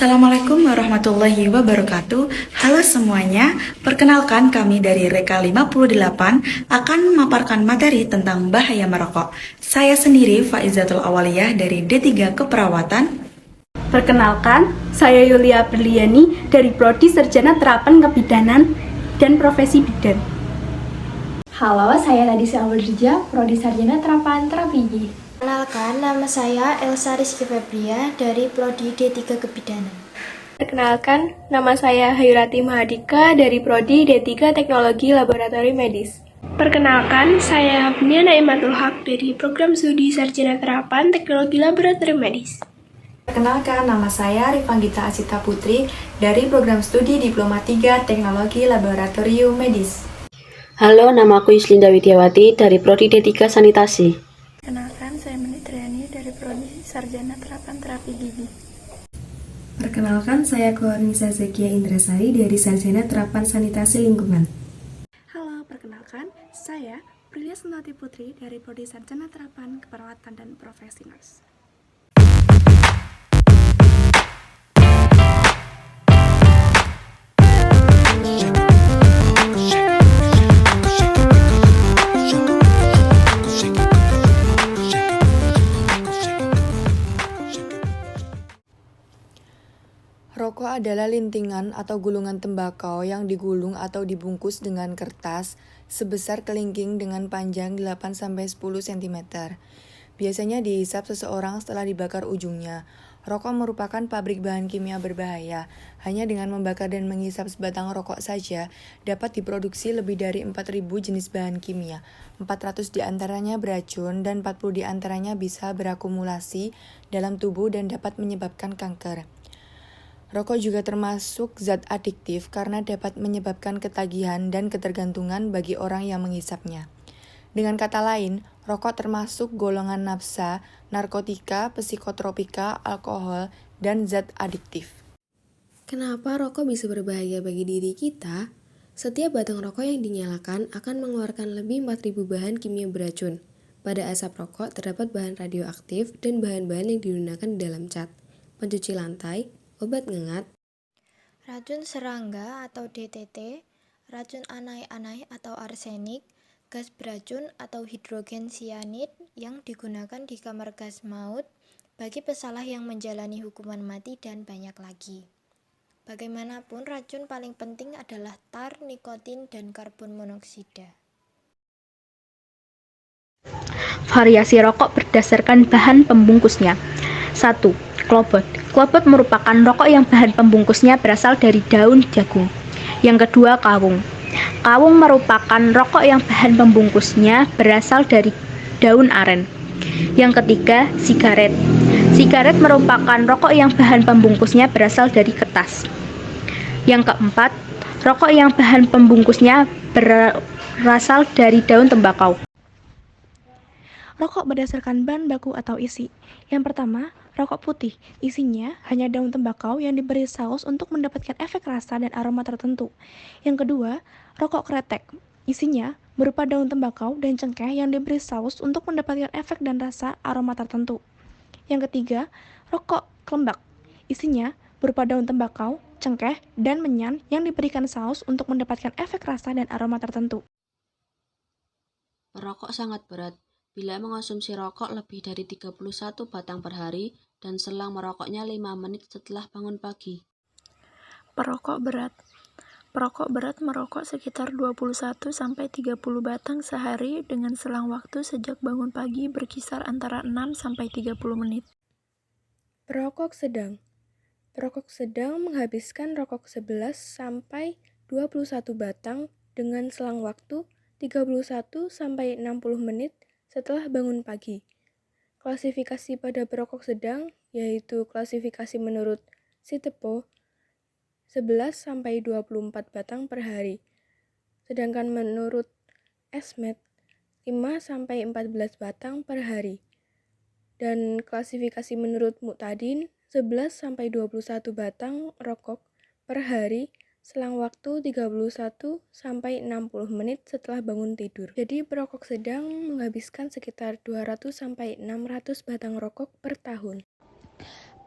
Assalamualaikum warahmatullahi wabarakatuh. Halo semuanya, perkenalkan kami dari Reka 58 akan memaparkan materi tentang bahaya merokok. Saya sendiri Faizatul Awaliyah dari D3 Keperawatan. Perkenalkan, saya Yulia Berliani dari Prodi Sarjana Terapan Kebidanan dan Profesi Bidan. Halo, saya Ladisya Alberja, Prodi Sarjana Terapan Terapi Gigi. Perkenalkan, nama saya Elsa Rizky Febria dari Prodi D3 Kebidanan. Perkenalkan, nama saya Hayurati Mahadika dari Prodi D3 Teknologi Laboratori Medis. Perkenalkan, saya Hafnia Naimatul Haq dari Program Studi Sarjana Terapan Teknologi Laboratori Medis. Perkenalkan, nama saya Rifanggita Asita Putri dari Program Studi Diploma 3 Teknologi Laboratorium Medis. Halo, nama aku Yuslinda Widiawati dari Prodi D3 Sanitasi. Perkenalkan, saya Menitriani dari Prodi Sarjana Terapan Terapi Gigi. Perkenalkan, saya Koornisa Zekia Indrasari dari Sarjana Terapan Sanitasi Lingkungan. Halo, perkenalkan, saya Prilia Sunati Putri dari Prodi Sarjana Terapan Keperawatan dan Profesi Nurse. Rokok adalah lintingan atau gulungan tembakau yang digulung atau dibungkus dengan kertas sebesar kelingking dengan panjang 8-10 cm. Biasanya dihisap seseorang setelah dibakar ujungnya. Rokok merupakan pabrik bahan kimia berbahaya. Hanya dengan membakar dan menghisap sebatang rokok saja dapat diproduksi lebih dari 4.000 jenis bahan kimia. 400 diantaranya beracun dan 40 diantaranya bisa berakumulasi dalam tubuh dan dapat menyebabkan kanker. Rokok juga termasuk zat adiktif karena dapat menyebabkan ketagihan dan ketergantungan bagi orang yang menghisapnya. Dengan kata lain, rokok termasuk golongan nafsa, narkotika, psikotropika, alkohol, dan zat adiktif. Kenapa rokok bisa berbahaya bagi diri kita? Setiap batang rokok yang dinyalakan akan mengeluarkan lebih 4.000 bahan kimia beracun. Pada asap rokok terdapat bahan radioaktif dan bahan-bahan yang digunakan di dalam cat, pencuci lantai, obat ngengat, Racun serangga atau DTT, racun anai-anai atau arsenik, gas beracun atau hidrogen cyanide yang digunakan di kamar gas maut bagi pesalah yang menjalani hukuman mati dan banyak lagi. Bagaimanapun, racun paling penting adalah tar, nikotin, dan karbon monoksida. Variasi rokok berdasarkan bahan pembungkusnya. 1. Klobot. Klobot merupakan rokok yang bahan pembungkusnya berasal dari daun jagung. Yang kedua, kawung. Kawung merupakan rokok yang bahan pembungkusnya berasal dari daun aren. Yang ketiga, sigaret. Sigaret merupakan rokok yang bahan pembungkusnya berasal dari kertas. Yang keempat, rokok yang bahan pembungkusnya berasal dari daun tembakau. Rokok berdasarkan bahan baku atau isi. Yang pertama, rokok putih. Isinya hanya daun tembakau yang diberi saus untuk mendapatkan efek rasa dan aroma tertentu. Yang kedua, rokok kretek. Isinya berupa daun tembakau dan cengkeh yang diberi saus untuk mendapatkan efek dan rasa aroma tertentu. Yang ketiga, rokok kelembak. Isinya berupa daun tembakau, cengkeh, dan menyan yang diberikan saus untuk mendapatkan efek rasa dan aroma tertentu. Rokok sangat berat. Bila mengonsumsi rokok lebih dari 31 batang per hari dan selang merokoknya 5 menit setelah bangun pagi. Perokok berat. Perokok berat merokok sekitar 21-30 batang sehari dengan selang waktu sejak bangun pagi berkisar antara 6-30 menit. Perokok sedang. Perokok sedang menghabiskan rokok 11-21 batang dengan selang waktu 31-60 menit setelah bangun pagi. Klasifikasi pada perokok sedang yaitu klasifikasi menurut Sitepo 11-24 batang per hari. Sedangkan menurut Esmed 5-14 batang per hari. Dan klasifikasi menurut Muqtadin 11-21 batang rokok per hari selang waktu 31-60 menit setelah bangun tidur. Jadi perokok sedang menghabiskan sekitar 200-600 batang rokok per tahun.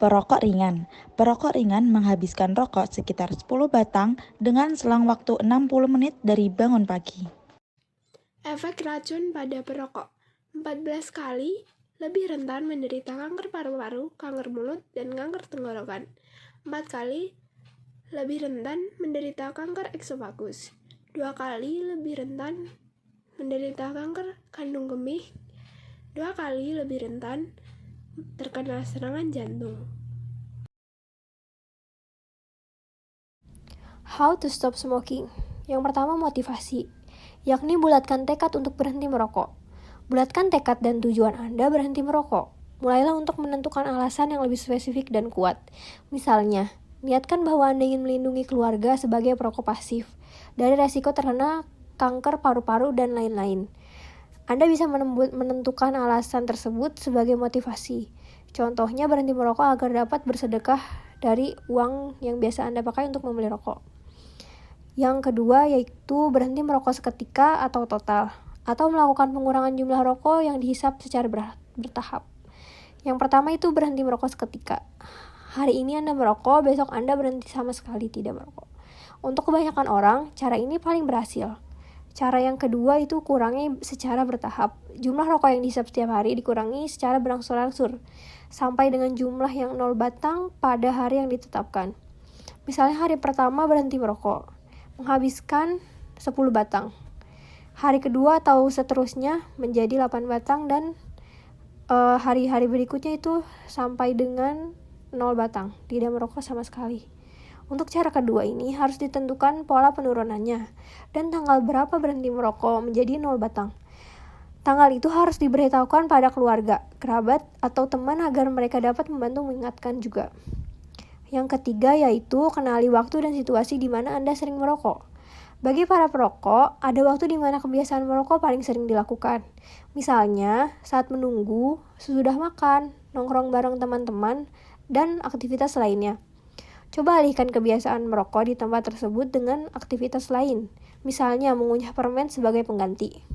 Perokok ringan. Perokok ringan menghabiskan rokok sekitar 10 batang dengan selang waktu 60 menit dari bangun pagi. Efek racun pada perokok. 14 kali lebih rentan menderita kanker paru-paru, kanker mulut, dan kanker tenggorokan. 4 kali lebih rentan menderita kanker eksofagus. 2 kali lebih rentan menderita kanker kandung kemih. 2 kali lebih rentan terkena serangan jantung. How to stop smoking? Yang pertama, motivasi, yakni bulatkan tekad untuk berhenti merokok. Bulatkan tekad dan tujuan Anda berhenti merokok. Mulailah untuk menentukan alasan yang lebih spesifik dan kuat. Misalnya, niatkan bahwa Anda ingin melindungi keluarga sebagai perokok pasif dari resiko terkena kanker paru-paru dan lain-lain. Anda bisa menentukan alasan tersebut sebagai motivasi. Contohnya berhenti merokok agar dapat bersedekah dari uang yang biasa Anda pakai untuk membeli rokok. Yang kedua yaitu berhenti merokok seketika atau total, atau melakukan pengurangan jumlah rokok yang dihisap secara bertahap. Yang pertama itu berhenti merokok seketika. Hari ini Anda merokok, besok Anda berhenti sama sekali tidak merokok. Untuk kebanyakan orang, cara ini paling berhasil. Cara yang kedua itu kurangi secara bertahap. Jumlah rokok yang dihisap setiap hari dikurangi secara berangsur-angsur, sampai dengan jumlah yang 0 batang pada hari yang ditetapkan. Misalnya hari pertama berhenti merokok, menghabiskan 10 batang. Hari kedua atau seterusnya menjadi 8 batang dan hari-hari berikutnya itu sampai dengan 0 batang, tidak merokok sama sekali. Untuk cara kedua ini harus ditentukan pola penurunannya dan tanggal berapa berhenti merokok menjadi 0 batang. Tanggal itu harus diberitahukan pada keluarga, kerabat, atau teman agar mereka dapat membantu mengingatkan juga. Yang ketiga yaitu kenali waktu dan situasi di mana Anda sering merokok. Bagi para perokok, ada waktu di mana kebiasaan merokok paling sering dilakukan. Misalnya, saat menunggu, sesudah makan, nongkrong bareng teman-teman, dan aktivitas lainnya. Coba alihkan kebiasaan merokok di tempat tersebut dengan aktivitas lain, misalnya mengunyah permen sebagai pengganti.